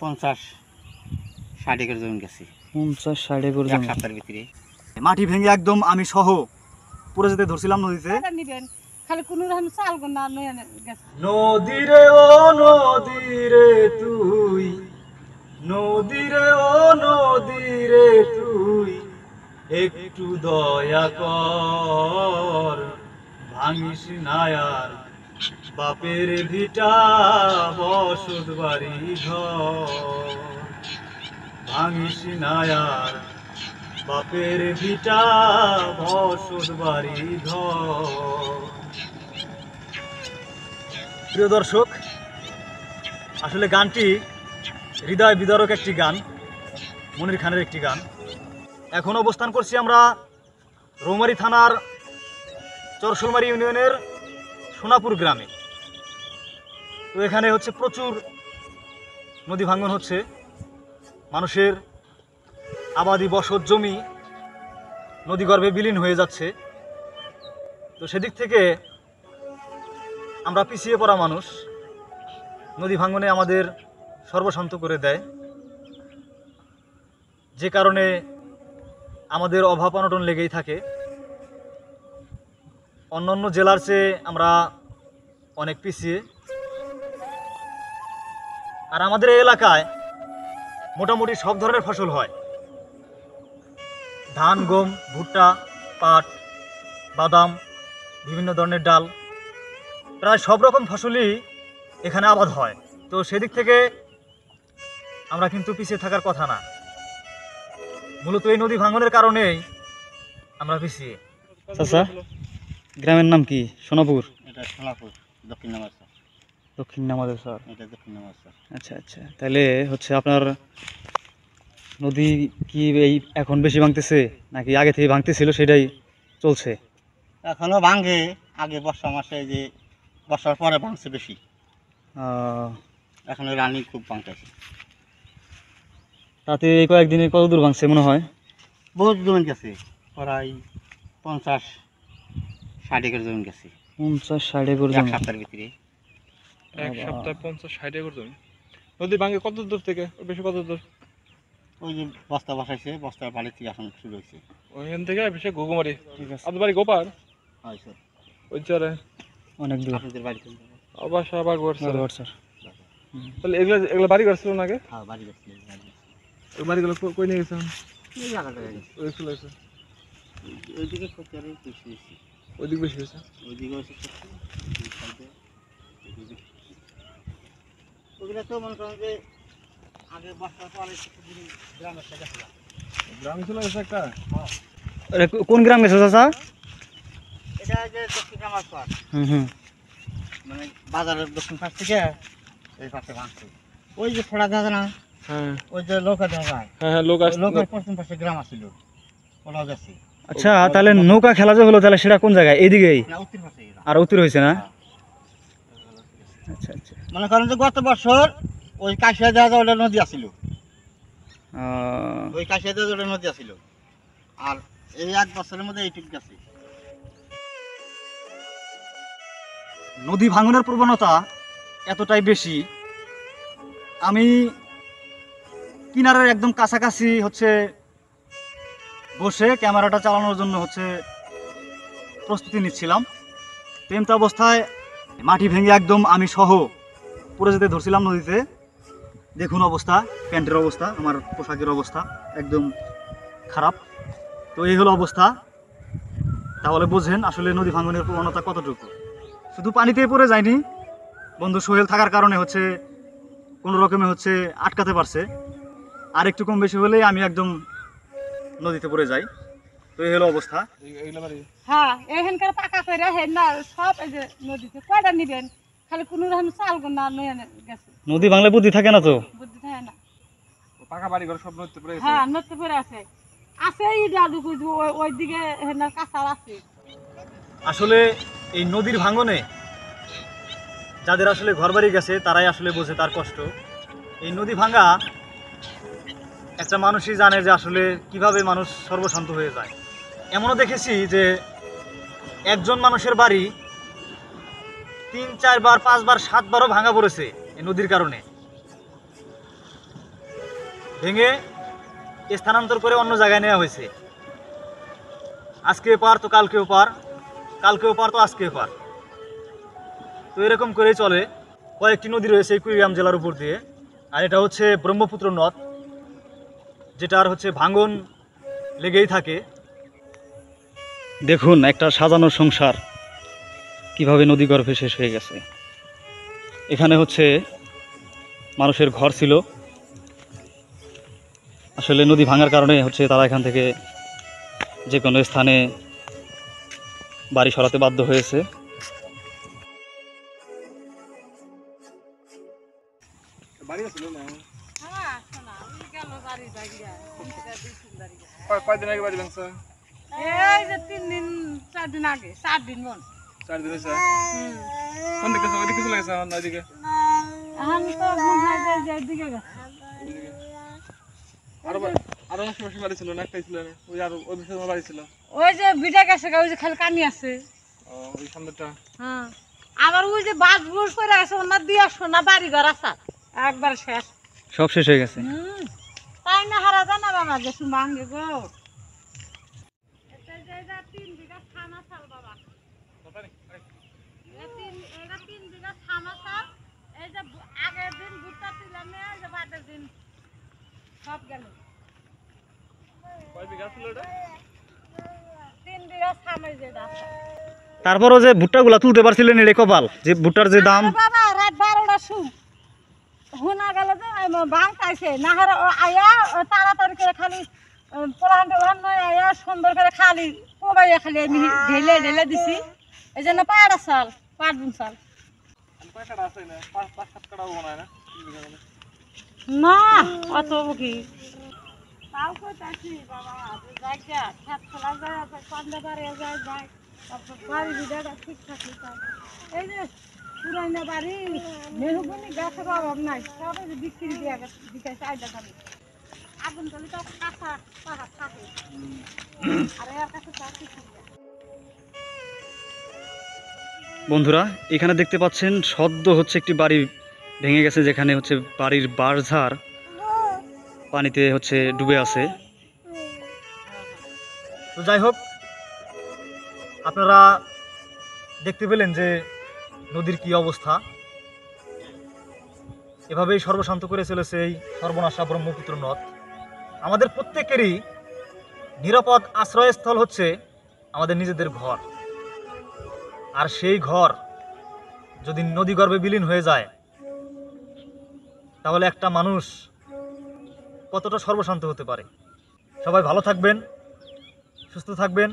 50-60 acre জমি গেছে। 50-60 acre জমি সপ্তাহের ভিতরে মাটি ভেঙে একদম আমি সহ পুরো যেতে ধরছিলাম নদীতে। খালি কোনো রকম চাল না গেছে। নদীরে ও নদীরে তুই, নদীরে ও নদীরে তুই, একটু দয়া কর, ভাঙিস না আর বাপের ভিটা বসত বাড়ি ঘর, ভাঙিস না আর বাপের ভিটা বসত বাড়ি ঘর। প্রিয় দর্শক, আসলে গানটি হৃদয় বিদারক একটি গান, মনির খানের একটি গান। এখন অবস্থান করছি আমরা রৌমারী থানার চরশোলমারী ইউনিয়নের সোনাপুর গ্রামে। তো এখানে হচ্ছে প্রচুর নদী ভাঙ্গন হচ্ছে, মানুষের আবাদি বসত জমি নদীগর্ভে বিলীন হয়ে যাচ্ছে। তো সেদিক থেকে আমরা পিছিয়ে পড়া মানুষ, নদী ভাঙ্গনে আমাদের সর্বশান্ত করে দেয়, যে কারণে আমাদের অভাব অনটন লেগেই থাকে। অন্যান্য জেলার চেয়ে আমরা অনেক পিছিয়ে। আর আমাদের এই এলাকায় মোটামুটি সব ধরনের ফসল হয়, ধান, গম, ভুট্টা, পাট, বাদাম, বিভিন্ন ধরনের ডাল, প্রায় সব রকম ফসলই এখানে আবাদ হয়। তো সেদিক থেকে আমরা কিন্তু পিছিয়ে থাকার কথা না, মূলত এই নদী ভাঙনের কারণেই আমরা পিছিয়ে। আচ্ছা, গ্রামের নাম কি? সোনাপুর। এটা সোনাপুর, দক্ষিণ নামাজসর। দক্ষিণ নামাজসর, এটা দক্ষিণ নামাজসর। আচ্ছা আচ্ছা। তাহলে হচ্ছে আপনার নদী কি এই এখন বেশি ভাঙতেছে নাকি আগে থেকে ভাঙতেছিল সেটাই চলছে? এখনো ভাঙে, আগে বর্ষা মাসে যে বর্ষার পরে ভাঙছে বেশি, এখন রানী খুব ভাঙতেছে। তাতে এই কয়েকদিনে কত দূর ভাঙছে মনে হয়? বহুত জমি গেছে, প্রায় 50-60 একর জমি গেছে। 50-60 একর জমি সপ্তাহের ভিতরে? এক সপ্তাহে 50-60 একর জমি। নদী ভাঙে কত দূর থেকে? বেশি কত দূর? ওই যে বস্তা বসাইছে, বস্তার বাড়ি থেকে এখন শুরু হয়েছে। ওইখান থেকে বেশি ঘুঘুমারি। ঠিক আছে, আপনার বাড়ি গোপাল? হয় স্যার। ওই চারে অনেক দূর। আপনাদের বাড়িতে? আবার সবার ঘর স্যার। স্যার, তাহলে এগুলো বাড়ি ঘর ছিল না আগে? হ্যাঁ, বাড়ি গেছিল। ওই বাড়িগুলো কই নিয়ে গেছেন? এই জায়গাটা গেছে, ওই চলে গেছে। ওইদিকে ক্ষতি আরো বেশি হয়েছে। ওইদিক বেশি হয়েছে। ওইদিকে হচ্ছে ক্ষতি, এই সাইডে এদিকে ক্ষতি। ওগুলো তো মনে করেন যে আগে বর্ষার পরে কিছুদিন গ্রামের থেকে ছিল। গ্রাম চলে গেছে একটা। কোন গ্রাম গেছে চাচা? এটা যে দক্ষিণ নামাজ পার, মানে বাজারের দক্ষিণ পাশ থেকে এই পাশে ভাঙছে। ওই যে ফোড়া দেখা না, হ্যাঁ ওই যে নৌকা দেখা যায়, হ্যাঁ, লোক আসছে। নৌকার পশ্চিম পাশে গ্রাম আছিল, ওরা যাচ্ছে। আচ্ছা, তাহলে নৌকা খেলা যে হলো তাহলে সেটা কোন জায়গায়? এইদিকেই? না, উত্তর পাশে গ্রাম। আর উত্তর হয়েছে না? আচ্ছা আচ্ছা। মনে করেন যে গত বছর ওই কাশিয়া দেওয়া নদী আছিল, ওই কাশিয়া দেওয়া নদী আছিল, আর এই 1 বছরের মধ্যে এইটুক গেছে। নদী ভাঙনের প্রবণতা এতটাই বেশি, আমি কিনারের একদম কাছাকাছি হচ্ছে বসে ক্যামেরাটা চালানোর জন্য হচ্ছে প্রস্তুতি নিচ্ছিলাম। তেমত অবস্থায় মাটি ভেঙে একদম আমি সহ পুরো যেতে ধরছিলাম নদীতে। দেখুন অবস্থা, প্যান্টের অবস্থা, আমার পোশাকের অবস্থা একদম খারাপ। তো এই হলো অবস্থা। তাহলে বোঝেন আসলে নদী ভাঙনের প্রবণতা কতটুকু। শুধু পানিতে পড়ে যায়নি, বন্ধু সোহেল থাকার কারণে হচ্ছে কোনো রকমে হচ্ছে আটকাতে পারছে। আর একটু কম বেশি হলেই আমি একদম নদীতে পড়ে যাই। তো এই হলো অবস্থা। হ্যাঁ, এখানকার পাকা করে হেন না সব এই যে নদীতে কয়টা নিবেন, খালি কোনো রকম চাল না গেছে। নদী ভাঙলে বুদ্ধি থাকে না, তো বুদ্ধি থাকে না। পাকা বাড়ি ঘর সব নদীতে পড়ে গেছে। হ্যাঁ, নদীতে পড়ে আছে, আছে ওইদিকে হেন কাঁচার আছে। আসলে এই নদীর ভাঙনে যাদের আসলে ঘরবাড়ি গেছে তারাই আসলে বোঝে তার কষ্ট। এই নদী ভাঙা একটা মানুষই জানে যে আসলে কিভাবে মানুষ সর্বশান্ত হয়ে যায়। এমনও দেখেছি যে একজন মানুষের বাড়ি 3-4 বার 5 বার 7 বারও ভাঙা পড়েছে এই নদীর কারণে। ভেঙে স্থানান্তর করে অন্য জায়গায় নেওয়া হয়েছে। আজকে এপার তো কালকে ওপার, কালকে ওপার তো আজকে এপার। তো এরকম করেই চলে। কয়েকটি নদী রয়েছে এই কুড়িগ্রাম জেলার উপর দিয়ে, আর এটা হচ্ছে ব্রহ্মপুত্র নদ, যেটার হচ্ছে ভাঙন লেগেই থাকে। দেখুন একটা সাজানো সংসার কিভাবে নদী গর্ভে শেষ হয়ে গেছে। এখানে হচ্ছে মানুষের ঘর ছিল, আসলে নদী ভাঙার কারণে হচ্ছে তারা এখান থেকে যে কোনো স্থানে বাড়ি সরাতে বাধ্য হয়েছে। হ্যাঁ শোনা ওই গেল বাড়ি বাড়িয়া কয়দিন আগে বাড়ি ভাঙছে? এই যে 3 দিন 4 দিন আগে 4 দিন মন 4 দিন হয়েছে। কোন দিকে ওই দিকে চলে গেছে আমার ওইদিকে? এখন তো মনে হয় যে এদিকে গেছে। আরো আশেপাশে বাড়ি ছিল না, একটাই ছিল না? ওই আর ওই পিছনে আমার বাড়ি ছিল। ওই যে বিটা গেছে ওই যে খালি কানি আছে। ওই সামনেটা। হ্যাঁ আবার ওই যে বাস বুস করে আছে ওনার দিয়া সোনা বাড়ি ঘর আছে একবার শেষ। সব শেষ হয়ে গেছে। তাই না হারা জানা বাবা যে সুমাঙ্গে গো। এটা যে 3 বিঘা খানা চাল বাবা। এটা 3 বিঘা খানা চাল। এই যে আগের দিন ভুট্টা ছিলাম এই যে বাদের দিন সব গেল। কয় বিঘা ছিল এটা? 3 বিঘা খামাই যে আছে। তারপরও যে ভুট্টাগুলা তুলতে পারছিলেন এটা কপাল, যে ভুট্টার যে দাম। বাবা রাত 12টা সু হুনা গেল যে বাং খাইছে না হারা আয়া তাড়াতাড়ি করে খালি পোলাহান্ডে নয় আয়া সুন্দর করে খালি কোবাইয়া খালি আমি ঢেলে ঢেলে দিছি। এই জন্য 5 সাল 5 দিন সাল কয় কাটা আছে না? 5-7 কাটা মনে হয় না? না অত কি তাও কইতাছি বাবা জায়গা খেত খোলা যায় পান্ডা বাড়ি যায় যায় তারপর বাড়ি বিদাটা ঠিক থাকে এই যে পুরাইনা বাড়ি মেহগুনি গাছের অভাব নাই সবাই যে বিক্রি দিয়ে দিতে চাইদা খালি আগুন তাহলে তো কাঁচা পাহাড় থাকে আর এর কাছে তার কিছু বন্ধুরা এখানে দেখতে পাচ্ছেন সদ্য হচ্ছে একটি বাড়ি ভেঙে গেছে, যেখানে হচ্ছে বাড়ির বাঁশঝাড় পানিতে হচ্ছে ডুবে আছে। তো যাই হোক, আপনারা দেখতে পেলেন যে নদীর কি অবস্থা। এভাবেই সর্বশান্ত করে চলেছে এই সর্বনাশা ব্রহ্মপুত্র নদ। আমাদের প্রত্যেকেরই নিরাপদ আশ্রয়স্থল হচ্ছে আমাদের নিজেদের ঘর, আর সেই ঘর যদি নদীগর্ভে বিলীন হয়ে যায় তাহলে একটা মানুষ কতটা সর্বশান্ত হতে পারে। সবাই ভালো থাকবেন, সুস্থ থাকবেন।